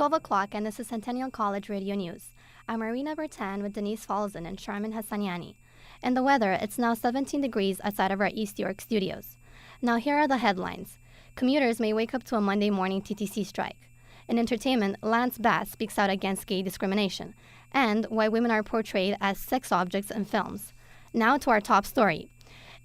12 o'clock, and this is Centennial College Radio News. I'm Irina Burtan with Denise Falzon and Sharmin Hassaniani. In the weather, it's now 17 degrees outside of our East York studios. Now here are the headlines. Commuters may wake up to a Monday morning TTC strike. In entertainment, Lance Bass speaks out against gay discrimination, and why women are portrayed as sex objects in films. Now to our top story.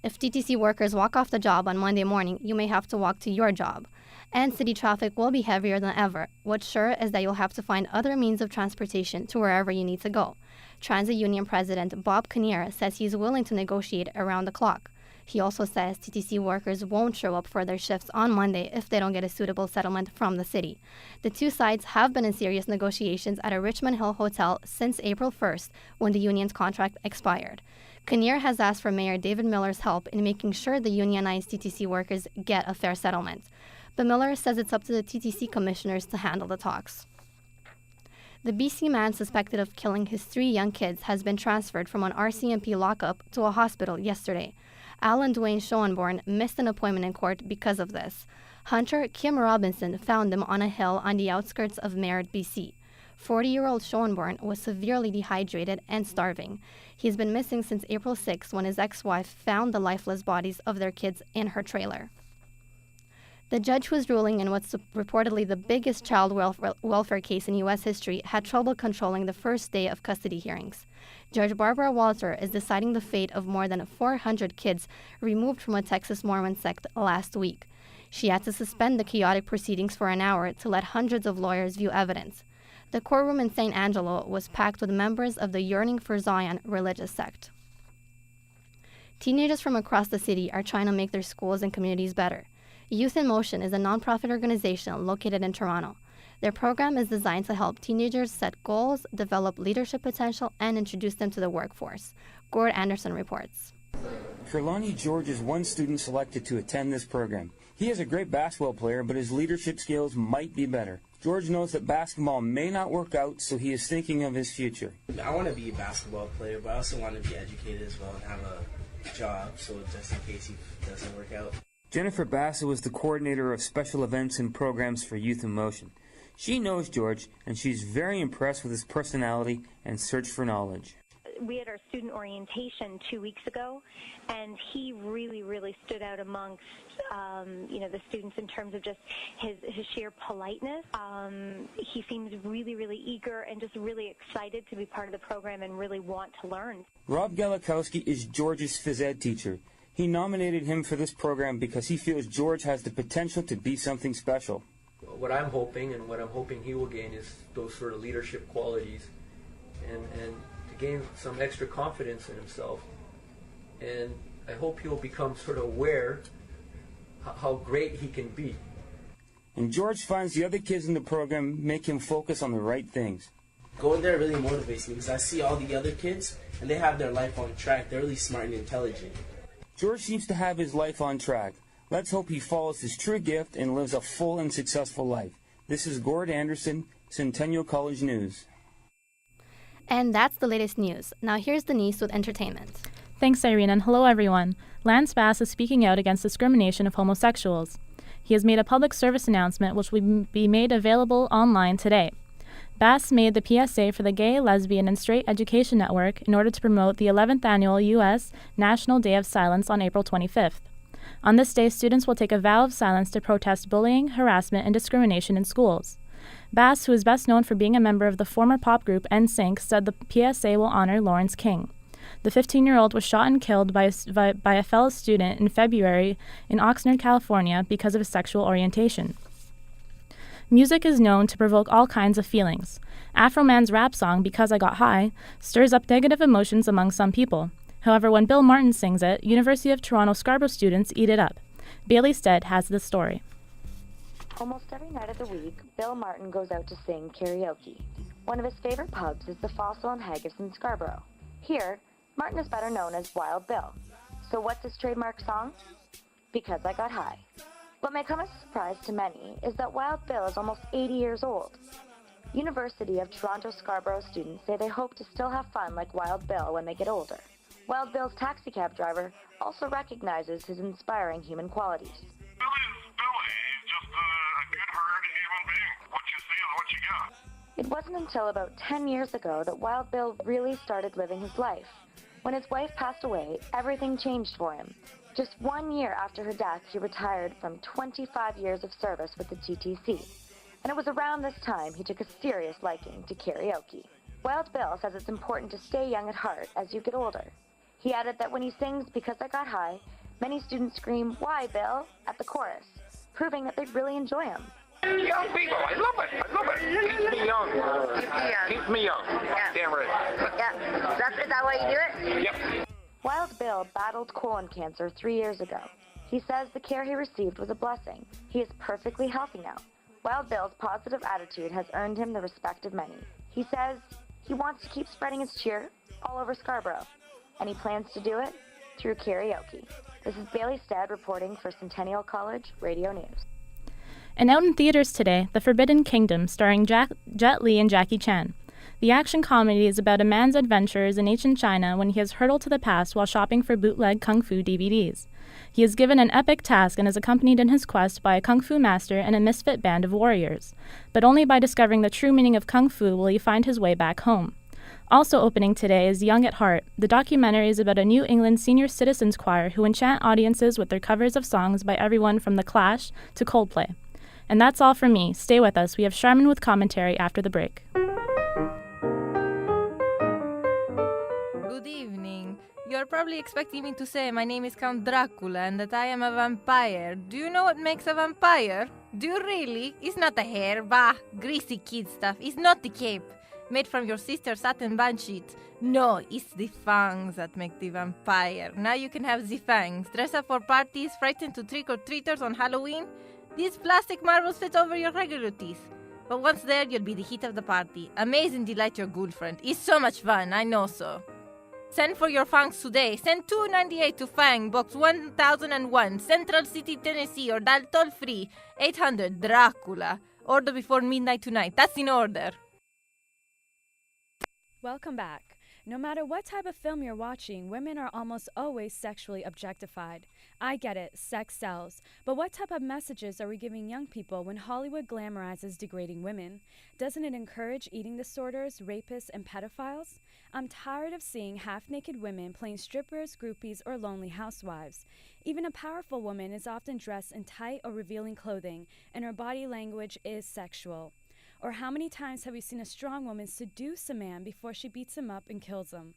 If TTC workers walk off the job on Monday morning, you may have to walk to your job. And city traffic will be heavier than ever. What's sure is that you'll have to find other means of transportation to wherever you need to go. Transit Union President Bob Kinnear says he's willing to negotiate around the clock. He also says TTC workers won't show up for their shifts on Monday if they don't get a suitable settlement from the city. The two sides have been in serious negotiations at a Richmond Hill hotel since April 1st, when the union's contract expired. Kinnear has asked for Mayor David Miller's help in making sure the unionized TTC workers get a fair settlement. But Miller says it's up to the TTC commissioners to handle the talks. The BC man suspected of killing his 3 young kids has been transferred from an RCMP lockup to a hospital yesterday. Alan Dwayne Schoenborn missed an appointment in court because of this. Hunter Kim Robinson found him on a hill on the outskirts of Merritt, BC. 40-year-old Schoenborn was severely dehydrated and starving. He's been missing since April 6, when his ex-wife found the lifeless bodies of their kids in her trailer. The judge who's ruling in what's reportedly the biggest child welfare case in U.S. history had trouble controlling the first day of custody hearings. Judge Barbara Walter is deciding the fate of more than 400 kids removed from a Texas Mormon sect last week. She had to suspend the chaotic proceedings for an hour to let hundreds of lawyers view evidence. The courtroom in St. Angelo was packed with members of the Yearning for Zion religious sect. Teenagers from across the city are trying to make their schools and communities better. Youth in Motion is a nonprofit organization located in Toronto. Their program is designed to help teenagers set goals, develop leadership potential, and introduce them to the workforce. Gord Anderson reports. Trelawney George is one student selected to attend this program. He is a great basketball player, but his leadership skills might be better. George knows that basketball may not work out, so he is thinking of his future. I want to be a basketball player, but I also want to be educated as well and have a job, so just in case it doesn't work out. Jennifer Bassett was the coordinator of special events and programs for Youth in Motion. She knows George, and she's very impressed with his personality and search for knowledge. We had our student orientation 2 weeks ago, and he really stood out amongst, the students in terms of just his sheer politeness. He seems really eager and just really excited to be part of the program and really want to learn. Rob Galikowski is George's phys ed teacher. He nominated him for this program because he feels George has the potential to be something special. What I'm hoping and what I'm hoping he will gain is those sort of leadership qualities and to gain some extra confidence in himself. And I hope he'll become sort of aware how great he can be. And George finds the other kids in the program make him focus on the right things. Going there really motivates me because I see all the other kids and they have their life on track. They're really smart and intelligent. George seems to have his life on track. Let's hope he follows his true gift and lives a full and successful life. This is Gord Anderson, Centennial College News. And that's the latest news. Now here's Denise with entertainment. Thanks, Irene, and hello, everyone. Lance Bass is speaking out against discrimination of homosexuals. He has made a public service announcement which will be made available online today. Bass made the PSA for the Gay, Lesbian, and Straight Education Network in order to promote the 11th Annual U.S. National Day of Silence on April 25th. On this day, students will take a vow of silence to protest bullying, harassment, and discrimination in schools. Bass, who is best known for being a member of the former pop group NSYNC, said the PSA will honor Lawrence King. The 15-year-old was shot and killed by a fellow student in February in Oxnard, California, because of his sexual orientation. Music is known to provoke all kinds of feelings. Afroman's rap song, Because I Got High, stirs up negative emotions among some people. However, when Bill Martin sings it, University of Toronto Scarborough students eat it up. Bailey Stead has the story. Almost every night of the week, Bill Martin goes out to sing karaoke. One of his favorite pubs is the Fossil and Haggis in Scarborough. Here, Martin is better known as Wild Bill. So what's his trademark song? Because I Got High. What may come as a surprise to many is that Wild Bill is almost 80 years old. University of Toronto Scarborough students say they hope to still have fun like Wild Bill when they get older. Wild Bill's taxicab driver also recognizes his inspiring human qualities. Billy is just a good-hearted human being. What you see is what you got. It wasn't until about 10 years ago that Wild Bill really started living his life. When his wife passed away, everything changed for him. Just 1 year after her death, he retired from 25 years of service with the TTC. And it was around this time he took a serious liking to karaoke. Wild Bill says it's important to stay young at heart as you get older. He added that when he sings Because I Got High, many students scream, "Why, Bill?" at the chorus, proving that they really enjoy him. Young people, I love it. Keeps me young. Keeps me young. Yeah. Damn right. Yeah. Is that why you do it? Yep. Wild Bill battled colon cancer 3 years ago. He says the care he received was a blessing. He is perfectly healthy now. Wild Bill's positive attitude has earned him the respect of many. He says he wants to keep spreading his cheer all over Scarborough, and he plans to do it through karaoke. This is Bailey Stead reporting for Centennial College Radio News. And out in theaters today, The Forbidden Kingdom, starring Jet Li and Jackie Chan. The action comedy is about a man's adventures in ancient China when he has hurtled to the past while shopping for bootleg kung fu DVDs. He is given an epic task and is accompanied in his quest by a kung fu master and a misfit band of warriors. But only by discovering the true meaning of kung fu will he find his way back home. Also opening today is Young at Heart. The documentary is about a New England senior citizens choir who enchant audiences with their covers of songs by everyone from The Clash to Coldplay. And that's all from me. Stay with us. We have Sharmin with commentary after the break. Good evening. You're probably expecting me to say my name is Count Dracula and that I am a vampire. Do you know what makes a vampire? Do you really? It's not the hair, bah, greasy kid stuff. It's not the cape, made from your sister's satin bedsheet. No, it's the fangs that make the vampire. Now you can have the fangs. Dress up for parties, frighten to trick-or-treaters on Halloween. These plastic marbles fit over your regular teeth. But once there, you'll be the hit of the party. Amaze and delight your girlfriend. It's so much fun, I know so. Send for your fangs today. Send $2.98 to Fang, Box 1001, Central City, Tennessee, or dial toll-free 800-DRACULA. Order before midnight tonight. That's in order. Welcome back. No matter what type of film you're watching, women are almost always sexually objectified. I get it, sex sells. But what type of messages are we giving young people when Hollywood glamorizes degrading women? Doesn't it encourage eating disorders, rapists, and pedophiles? I'm tired of seeing half-naked women playing strippers, groupies, or lonely housewives. Even a powerful woman is often dressed in tight or revealing clothing, and her body language is sexual. Or how many times have we seen a strong woman seduce a man before she beats him up and kills him?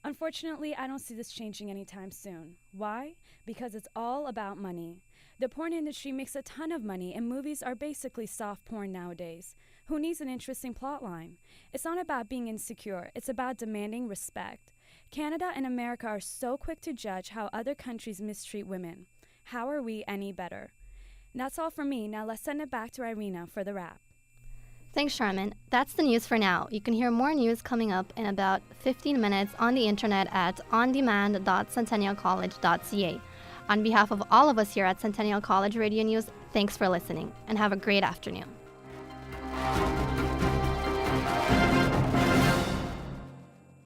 Unfortunately, I don't see this changing anytime soon. Why? Because it's all about money. The porn industry makes a ton of money, and movies are basically soft porn nowadays. Who needs an interesting plot line? It's not about being insecure. It's about demanding respect. Canada and America are so quick to judge how other countries mistreat women. How are we any better? And that's all from me. Now let's send it back to Irina for the wrap. Thanks, Sharmin. That's the news for now. You can hear more news coming up in about 15 minutes on the internet at ondemand.centennialcollege.ca. On behalf of all of us here at Centennial College Radio News, thanks for listening and have a great afternoon.